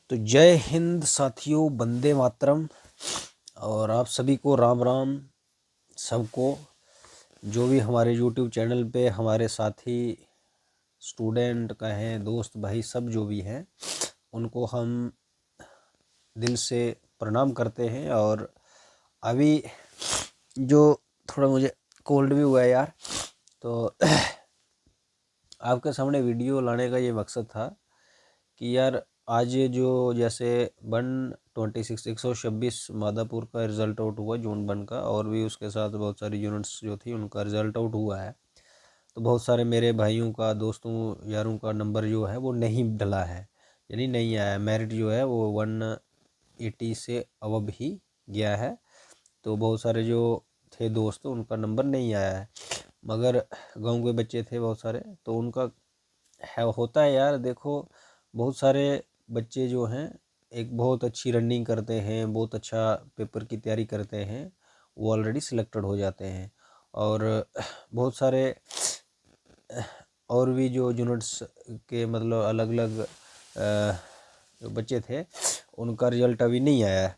तो जय हिंद साथियों, वंदे मातरम। और आप सभी को राम राम। सबको जो भी हमारे YouTube चैनल पे हमारे साथी स्टूडेंट कहें, दोस्त भाई, सब जो भी हैं उनको हम दिल से प्रणाम करते हैं। और अभी जो थोड़ा मुझे कोल्ड भी हुआ है यार, तो आपके सामने वीडियो लाने का ये मकसद था कि यार आज जो जैसे 126 मादापुर का रिज़ल्ट आउट हुआ जून 1 का, और भी उसके साथ बहुत सारी यूनिट्स जो थी उनका रिज़ल्ट आउट हुआ है। तो बहुत सारे मेरे भाइयों का, दोस्तों, यारों का नंबर जो है वो नहीं डला है, यानी नहीं आया। मेरिट जो है वो 180 से अबव ही गया है। तो बहुत सारे जो थे दोस्त उनका नंबर नहीं आया है, मगर गांव के बच्चे थे बहुत सारे, तो उनका होता है यार। देखो, बहुत सारे बच्चे जो हैं एक बहुत अच्छी रनिंग करते हैं, बहुत अच्छा पेपर की तैयारी करते हैं, वो ऑलरेडी सिलेक्टेड हो जाते हैं। और बहुत सारे और भी जो यूनिट्स के मतलब अलग अलग जो बच्चे थे उनका रिजल्ट अभी नहीं आया है।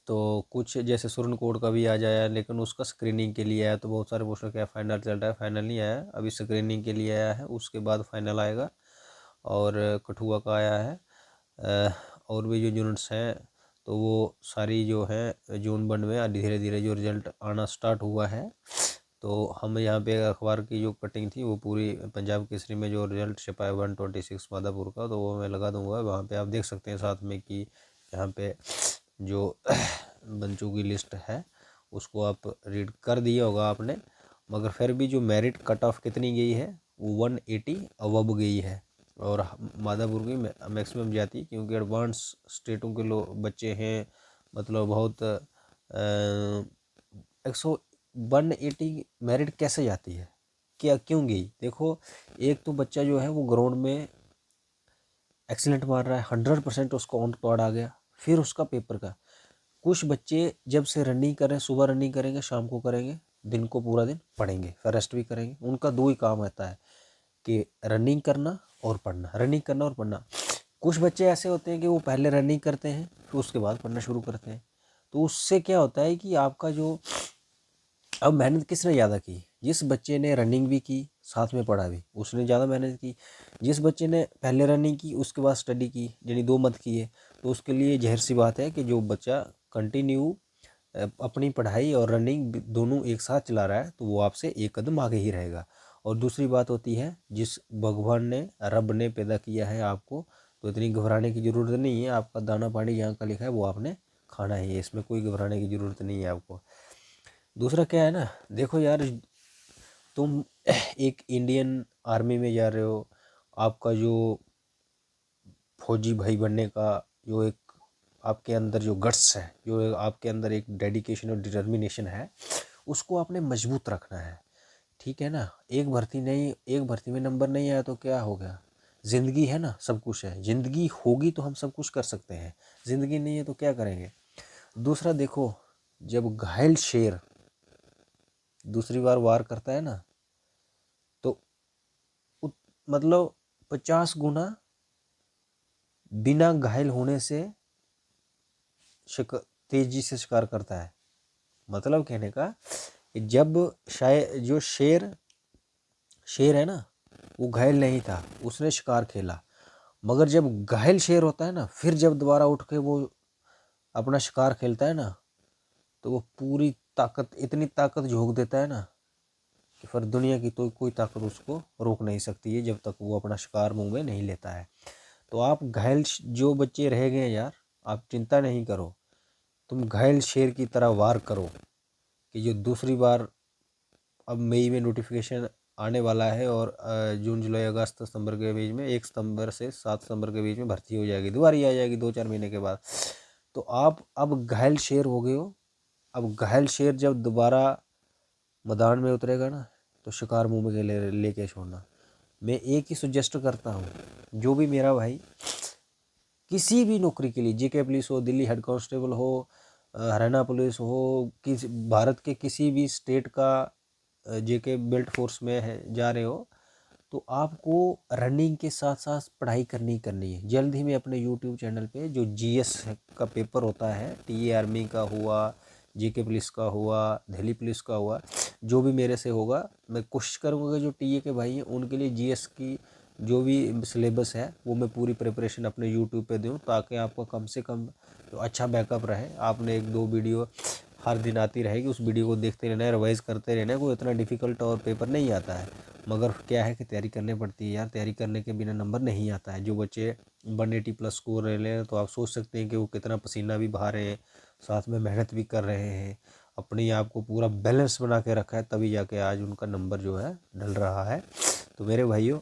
तो कुछ जैसे सुरनकोट का भी आ जाया, लेकिन उसका स्क्रीनिंग के लिए आया। तो बहुत सारे पोस्टर क्या फाइनल रिजल्ट है, फाइनल नहीं आया, अभी स्क्रीनिंग के लिए आया है, उसके बाद फाइनल आएगा। और कठुआ का आया है। और भी जो यूनिट्स हैं तो वो सारी जो है जून 1 में धीरे धीरे जो रिज़ल्ट आना स्टार्ट हुआ है। तो हम यहाँ पे अखबार की जो कटिंग थी वो पूरी पंजाब केसरी में जो रिज़ल्ट छपा है 126 मादापुर का, तो वो मैं लगा दूंगा वहाँ पे, आप देख सकते हैं साथ में कि यहाँ पे जो बच्चों की लिस्ट है उसको आप रीड कर दिया होगा आपने। मगर फिर भी जो मेरिट कट ऑफ कितनी गई है वो 180 अबव गई है। और मादापुर की मैक्सिमम जाती है, क्योंकि एडवांस स्टेटों के लोग बच्चे हैं, मतलब बहुत 180 मेरिट कैसे जाती है, क्या क्यों गई? देखो, एक तो बच्चा जो है वो ग्राउंड में एक्सीलेंट मार रहा है, 100% उसको ऑन कार्ड आ गया, फिर उसका पेपर का। कुछ बच्चे जब से रनिंग कर रहे हैं, सुबह रनिंग करेंगे, शाम को करेंगे, दिन को पूरा दिन पढ़ेंगे, फिर रेस्ट भी करेंगे। उनका दो ही काम रहता है कि रनिंग करना और पढ़ना, रनिंग करना और पढ़ना। कुछ बच्चे ऐसे होते हैं कि वो पहले रनिंग करते हैं फिर उसके बाद पढ़ना शुरू करते हैं। तो उससे क्या होता है कि आपका जो, अब मेहनत किसने ज़्यादा की? जिस बच्चे ने रनिंग भी की साथ में पढ़ा भी, उसने ज़्यादा मेहनत की। जिस बच्चे ने पहले रनिंग की उसके बाद स्टडी की, यानी 2 मंथ की है, तो उसके लिए ज़ाहिर सी बात है कि जो बच्चा कंटिन्यू अपनी पढ़ाई और रनिंग दोनों एक साथ चला रहा है तो वो आपसे एक कदम आगे ही रहेगा। और दूसरी बात होती है, जिस भगवान ने, रब ने पैदा किया है आपको, तो इतनी घबराने की ज़रूरत नहीं है। आपका दाना पानी जहाँ का लिखा है वो आपने खाना ही है, इसमें कोई घबराने की ज़रूरत नहीं है आपको। दूसरा क्या है ना, देखो यार, तुम एक इंडियन आर्मी में जा रहे हो, आपका जो फौजी भाई बनने का जो एक आपके अंदर जो गट्स है, जो आपके अंदर एक डेडिकेशन और डिटर्मिनेशन है, उसको आपने मजबूत रखना है। ठीक है ना? एक भर्ती नहीं, एक भर्ती में नंबर नहीं आया तो क्या हो गया? ज़िंदगी है ना, सब कुछ है। ज़िंदगी होगी तो हम सब कुछ कर सकते हैं, ज़िंदगी नहीं है तो क्या करेंगे? दूसरा देखो, जब घायल शेर दूसरी बार वार करता है ना, तो मतलब 50 गुना बिना घायल होने से तेजी से शिकार करता है। मतलब कहने का, जब शायद जो शेर है ना, वो घायल नहीं था, उसने शिकार खेला। मगर जब घायल शेर होता है ना, फिर जब दोबारा उठ के वो अपना शिकार खेलता है ना, तो वो पूरी ताकत, इतनी ताकत झोंक देता है ना कि फिर दुनिया की तो कोई ताकत उसको रोक नहीं सकती है, जब तक वो अपना शिकार मुंह में नहीं लेता है। तो आप घायल जो बच्चे रह गए यार, आप चिंता नहीं करो, तुम घायल शेर की तरह वार करो कि जो दूसरी बार, अब मई में नोटिफिकेशन आने वाला है, और जून जुलाई अगस्त सितंबर के बीच में, 1 सितंबर से 7 सितंबर के बीच में भर्ती हो जाएगी, दोबारा आ जाएगी 2-4 महीने के बाद। तो आप अब घायल शेर हो गए हो। अब घायल शेर जब दोबारा मैदान में उतरेगा ना, तो शिकार मुंह में लेके छोड़ना। मैं एक ही सजेस्ट करता हूँ, जो भी मेरा भाई किसी भी नौकरी के लिए, जेके पुलिस हो, दिल्ली हेड कांस्टेबल हो, हरियाणा पुलिस हो, किसी भारत के किसी भी स्टेट का जेके बेल्ट फोर्स में है जा रहे हो, तो आपको रनिंग के साथ साथ पढ़ाई करनी है। जल्द ही मैं अपने यूट्यूब चैनल पे जो जीएस का पेपर होता है, टीए आर्मी का हुआ, जीके पुलिस का हुआ, दिल्ली पुलिस का हुआ, जो भी मेरे से होगा मैं कोशिश करूँगा कि जो टीए के भाई हैं उनके लिए जीएस की जो भी सिलेबस है वो मैं पूरी प्रिपरेशन अपने यूट्यूब पे दूँ, ताकि आपको कम से कम तो अच्छा बैकअप रहे। आपने 1-2 वीडियो हर दिन आती रहेगी, उस वीडियो को देखते रहना है, रिवाइज़ करते रहना है। कोई इतना डिफ़िकल्ट और पेपर नहीं आता है, मगर क्या है कि तैयारी करनी पड़ती है यार। तैयारी करने के बिना नंबर नहीं आता है। जो बच्चे 180+ स्कोर ले लें तो आप सोच सकते हैं कि वो कितना पसीना भी बहा रहे हैं, साथ में मेहनत भी कर रहे हैं, अपने आप को पूरा बैलेंस बना के रखा है, तभी जाके आज उनका नंबर जो है ढल रहा है। तो मेरे भाइयों,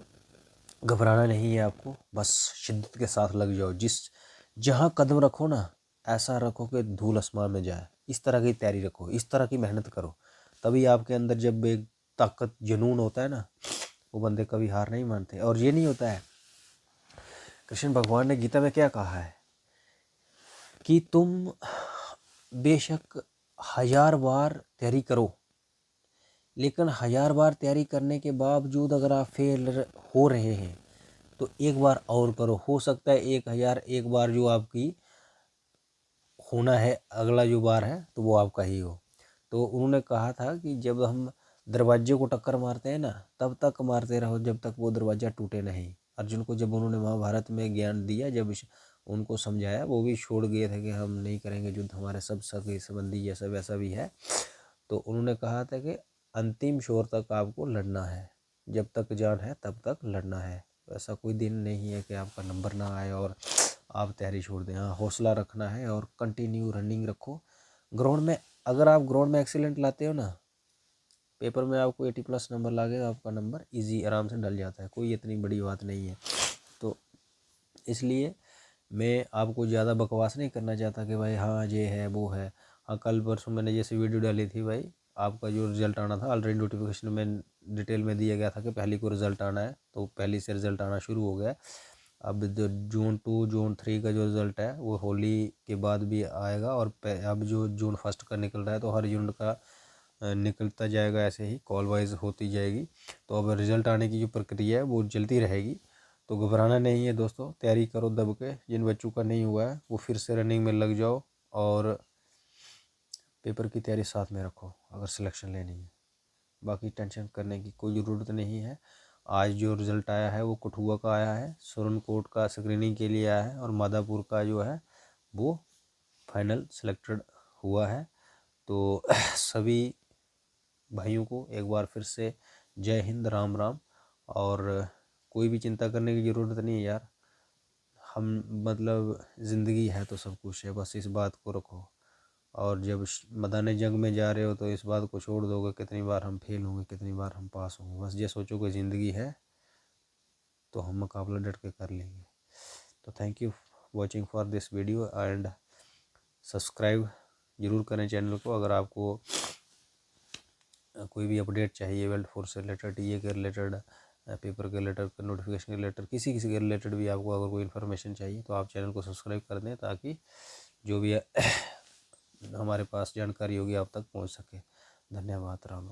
घबराना नहीं है आपको, बस शिद्दत के साथ लग जाओ। जहाँ कदम रखो ना, ऐसा रखो कि धूल आसमान में जाए। इस तरह की तैयारी रखो, इस तरह की मेहनत करो, तभी आपके अंदर जब एक ताकत जुनून होता है ना, वो बंदे कभी हार नहीं मानते। और ये नहीं होता है, कृष्ण भगवान ने गीता में क्या कहा है कि तुम बेशक 1000 बार तैयारी करो, लेकिन 1000 बार तैयारी करने के बावजूद अगर आप फेल हो रहे हैं तो एक बार और करो। हो सकता है 1001 बार जो आपकी होना है, अगला जो बार है तो वो आपका ही हो। तो उन्होंने कहा था कि जब हम दरवाजे को टक्कर मारते हैं ना, तब तक मारते रहो जब तक वो दरवाज़ा टूटे नहीं। अर्जुन को जब उन्होंने महाभारत में ज्ञान दिया, जब उनको समझाया, वो भी छोड़ गए थे कि हम नहीं करेंगे युद्ध, हमारे सब सगे संबंधी ये सब ऐसा भी है। तो उन्होंने कहा था कि अंतिम छोर तक आपको लड़ना है, जब तक जान है तब तक लड़ना है। ऐसा कोई दिन नहीं है कि आपका नंबर ना आए और आप तैयारी छोड़ दें। हाँ, हौसला रखना है और कंटिन्यू रनिंग रखो। ग्राउंड में अगर आप ग्राउंड में एक्सीलेंट लाते हो ना, पेपर में आपको 80+ नंबर ला गया, आपका नंबर इजी आराम से डल जाता है, कोई इतनी बड़ी बात नहीं है। तो इसलिए मैं आपको ज़्यादा बकवास नहीं करना चाहता कि भाई हाँ ये है वो है। हाँ, कल परसों मैंने जैसे वीडियो डाली थी भाई, आपका जो रिज़ल्ट आना था ऑलरेडी नोटिफिकेशन में डिटेल में दिया गया था कि पहली को रिज़ल्ट आना है, तो पहली से रिज़ल्ट आना शुरू हो गया। अब जो जून 2 जून 3 का जो रिज़ल्ट है वो होली के बाद भी आएगा, और अब जो जून 1 का निकल रहा है तो हर यूनिट का निकलता जाएगा, ऐसे ही कॉल वाइज होती जाएगी। तो अब रिज़ल्ट आने की जो प्रक्रिया है वो चलती रहेगी। तो घबराना नहीं है दोस्तों, तैयारी करो दब के। जिन बच्चों का नहीं हुआ है वो फिर से रनिंग में लग जाओ और पेपर की तैयारी साथ में रखो अगर सिलेक्शन लेनी है। बाकी टेंशन करने की कोई ज़रूरत नहीं है। आज जो रिज़ल्ट आया है वो कठुआ का आया है, सुरनकोट का स्क्रीनिंग के लिए आया है, और मादापुर का जो है वो फाइनल सिलेक्टेड हुआ है। तो सभी भाइयों को एक बार फिर से जय हिंद, राम राम। और कोई भी चिंता करने की ज़रूरत नहीं है यार, हम मतलब ज़िंदगी है तो सब कुछ है, बस इस बात को रखो। और जब मैदान जंग में जा रहे हो तो इस बात को छोड़ दोगे कितनी बार हम फेल होंगे, कितनी बार हम पास होंगे। बस ये सोचो कि ज़िंदगी है तो हम मुकाबला डट के कर लेंगे। तो thank you watching for this video and subscribe ज़रूर करें चैनल को। अगर आपको कोई भी अपडेट चाहिए वेल्थ फोर्स से रिलेटेड, टीए के रिलेटेड, पेपर के रिलेटेड, नोटिफिकेशन के रिलेटेड, किसी किसी के रिलेटेड भी आपको अगर कोई इन्फॉर्मेशन चाहिए तो आप चैनल को सब्सक्राइब कर दें, ताकि जो भी हमारे पास जानकारी होगी आप तक पहुंच सके। धन्यवाद। राम।